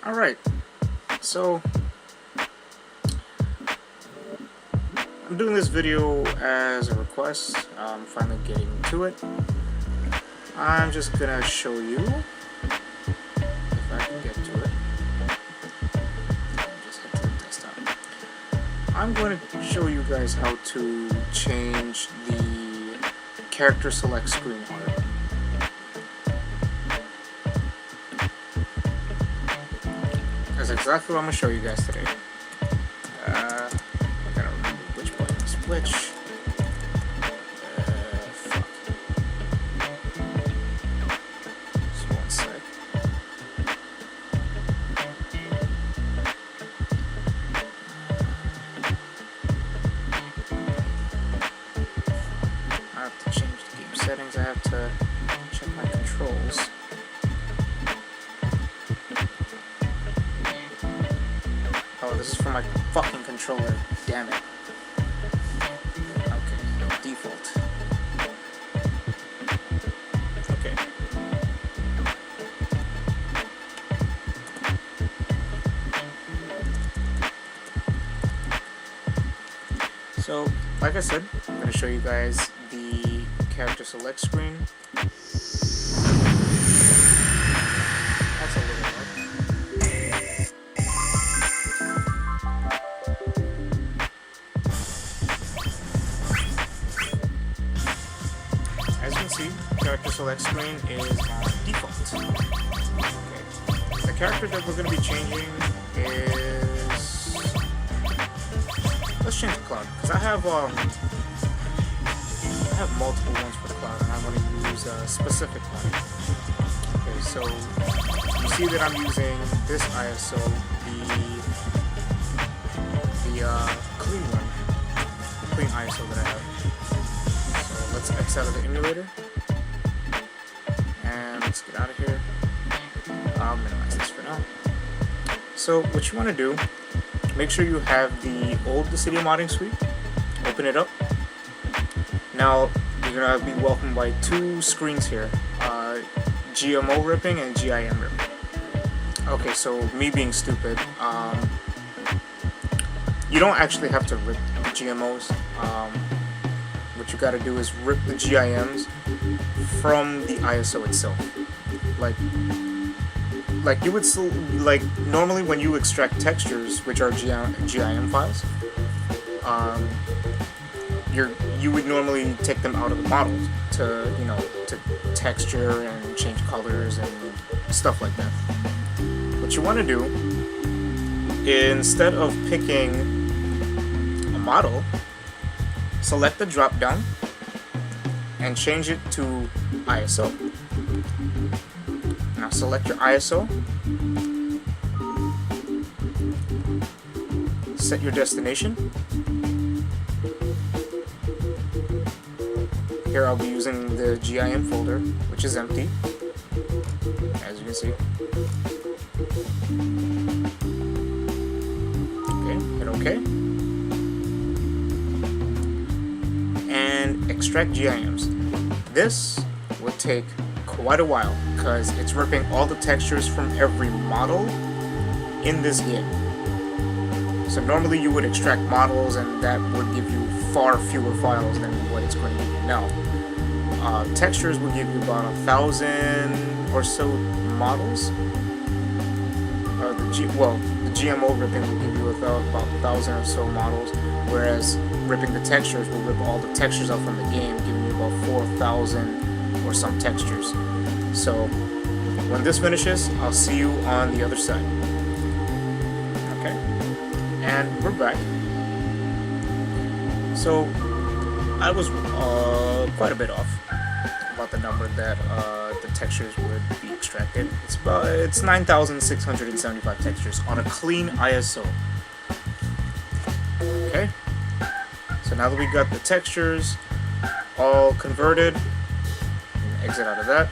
Alright, so I'm doing this video as a request. I'm finally getting to it. I'm just gonna show you if I can get to it. Just head to the desktop. I'm going to show you guys how to change the character select screen art. That's exactly what I'm going to show you guys today. I gotta remember which button is which. Fuck. Just one sec. I have to change the game settings. I have to check my controls. Oh, this is for my fucking controller. Damn it. Okay, default. Okay. So, like I said, I'm going to show you guys the character select screen. That's a little loud. As you can see, character select screen is on default. Okay. The character that we're going to be changing is... Let's change to Cloud, because I have multiple ones for Cloud, and I want to use a specific one. Okay, so you see that I'm using this ISO, the clean one, clean ISO that I have. So let's X out of the emulator, and let's get out of here. I'll minimize this for now. So what you want to do, make sure you have the old Dissidia modding suite. Open it up. Now you're gonna be welcomed by two screens here: GMO ripping and GIM ripping. Okay, so me being stupid, you don't actually have to rip the GMOs. What you gotta do is rip the GIMs from the ISO itself. Like you would still, like normally when you extract textures, which are GIM files, you would normally take them out of the model to, you know, to texture and change colors and stuff like that. What you want to do, instead of picking a model, select the drop down and change it to ISO. Now select your ISO, set your destination. Here I'll be using the GIM folder, which is empty, as you can see. Okay, hit OK. And extract GIMs. This will take quite a while because it's ripping all the textures from every model in this game. So normally you would extract models and that would give you far fewer files than what it's going to give you now. Textures will give you about 1,000 or so models. The GMO ripping will give you about 1,000 or so models, whereas ripping the textures will rip all the textures out from the game, giving you about 4,000 or some textures. So when this finishes, I'll see you on the other side. Okay, and we're back. So I was quite a bit off about the number that the textures would be extracted. It's 9,675 textures on a clean ISO. Okay, so now that we got the textures all converted, exit out of that.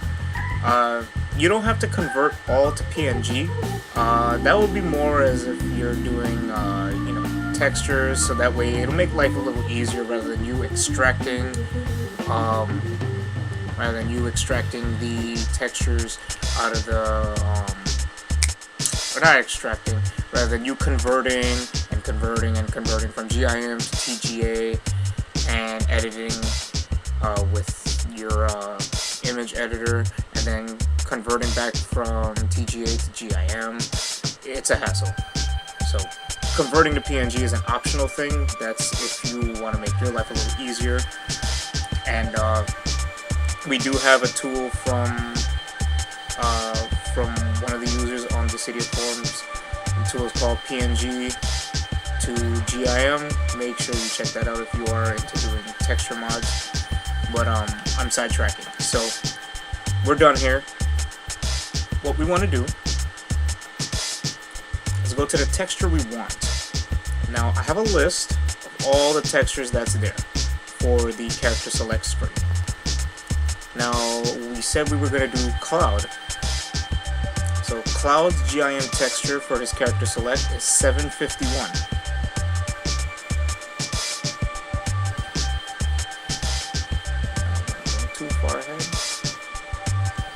You don't have to convert all to PNG. That would be more as if you're doing, you know, textures, so that way it'll make life a little easier rather than you extracting the textures out of the not extracting, rather than you converting and converting and converting from GIM to TGA and editing with your image editor, and then converting back from TGA to GIM. It's a hassle. So converting to PNG is an optional thing. That's if you want to make your life a little easier. And we do have a tool from one of the users on the Dissidia forums. The tool is called PNG to GIM. Make sure you check that out if you are into doing texture mods. But I'm sidetracking. So we're done here. What we want to do is go to the texture we want. Now I have a list of all the textures that's there for the character select screen. Now we said we were going to do cloud. So cloud's GIM texture for his character select is 751. Too far ahead.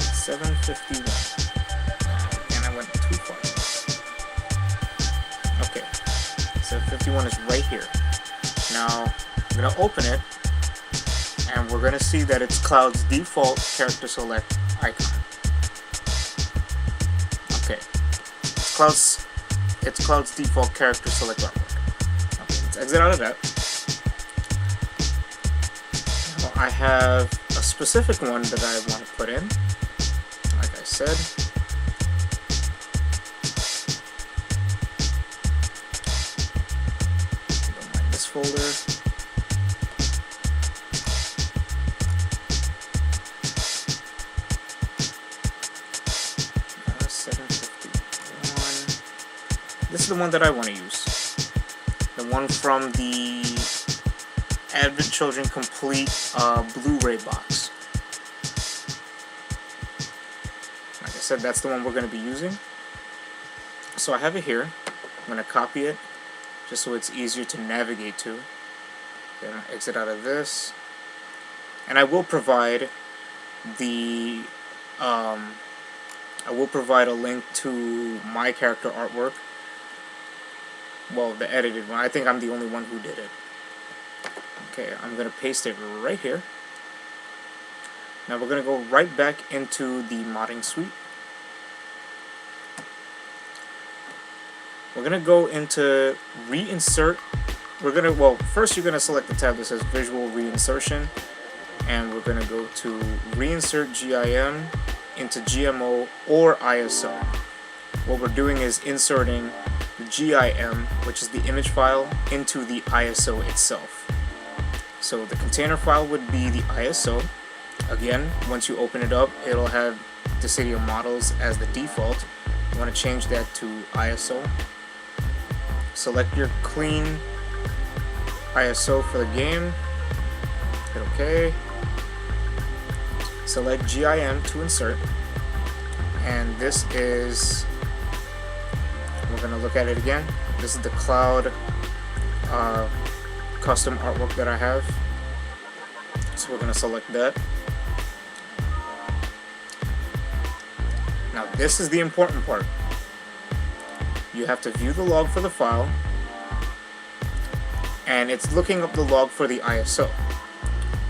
751. And I went too far. Okay. 751 is right here. Now I'm going to open it, and we're going to see that it's Cloud's default character select icon. Okay. It's Cloud's default character select artwork. Okay, let's exit out of that. Now I have a specific one that I want to put in. Like I said. Don't mind this folder. 751. This is the one that I want to use. The one from the Advent Children Complete Blu-ray box. Like I said, that's the one we're going to be using. So I have it here. I'm going to copy it just so it's easier to navigate to. Then I exit out of this. And I will provide the a link to my character artwork. Well, the edited one. I think I'm the only one who did it. Okay, I'm going to paste it right here. Now we're going to go right back into the modding suite. We're going to go into reinsert. First you're going to select the tab that says visual reinsertion, and we're going to go to reinsert GIM into GMO or ISO. What we're doing is inserting the GIM, which is the image file, into the ISO itself. So the container file would be the ISO. Again, once you open it up, it'll have Dissidia models as the default. You want to change that to ISO. Select your clean ISO for the game. Hit OK. Select GIM to insert. And this is, we're going to look at it again. This is the Cloud custom artwork that I have. So we're going to select that. Now this is the important part. You have to view the log for the file, and it's looking up the log for the ISO.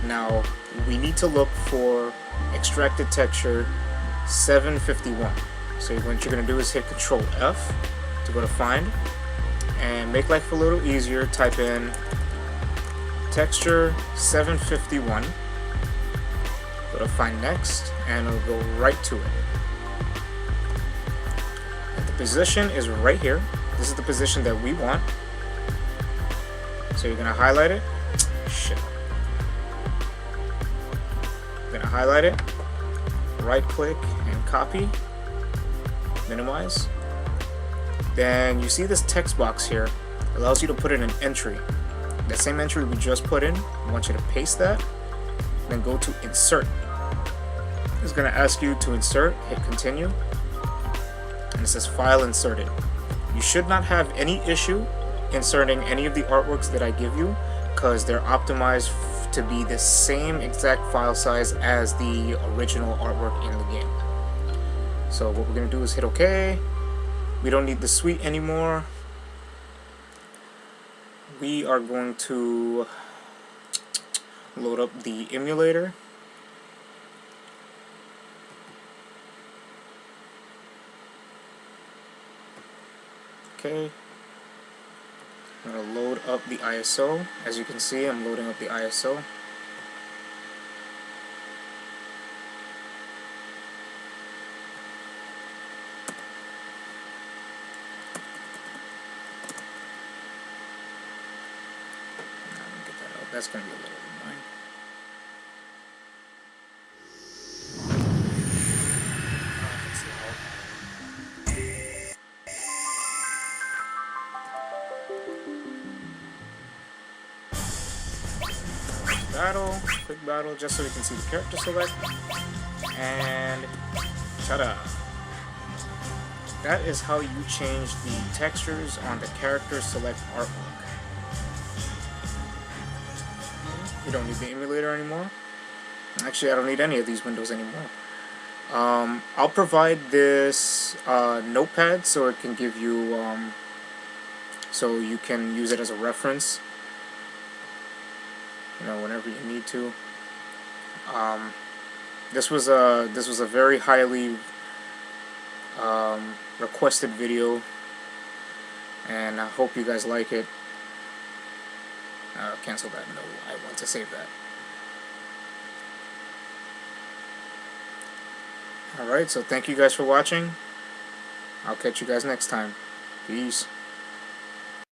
Now we need to look for extracted texture 751. So what you're going to do is hit Control F to go to find, and make life a little easier, type in texture 751, go to find next, and it'll go right to it. And the position is right here. This is the position that we want. So you're going to highlight it. Shit. You're going to highlight it, right click and copy, minimize. Then you see this text box here. It allows you to put in an entry. That same entry we just put in, I want you to paste that, then go to insert. It's going to ask you to insert, hit continue, and it says file inserted. You should not have any issue inserting any of the artworks that I give you, because they're optimized to be the same exact file size as the original artwork in the game. So what we're going to do is hit OK, We don't need the suite anymore. We are going to load up the emulator. Okay. I'm going to load up the ISO. As you can see, I'm loading up the ISO. That's going to be a little annoying. Battle, quick battle, just so we can see the character select. And ta-da! That is how you change the textures on the character select artwork. You don't need the emulator anymore. Actually, I don't need any of these windows anymore. I'll provide this notepad so it can give you, so you can use it as a reference, you know, whenever you need to. This was a very highly requested video, and I hope you guys like it. Cancel that. No, I want to save that. Alright, so thank you guys for watching. I'll catch you guys next time. Peace.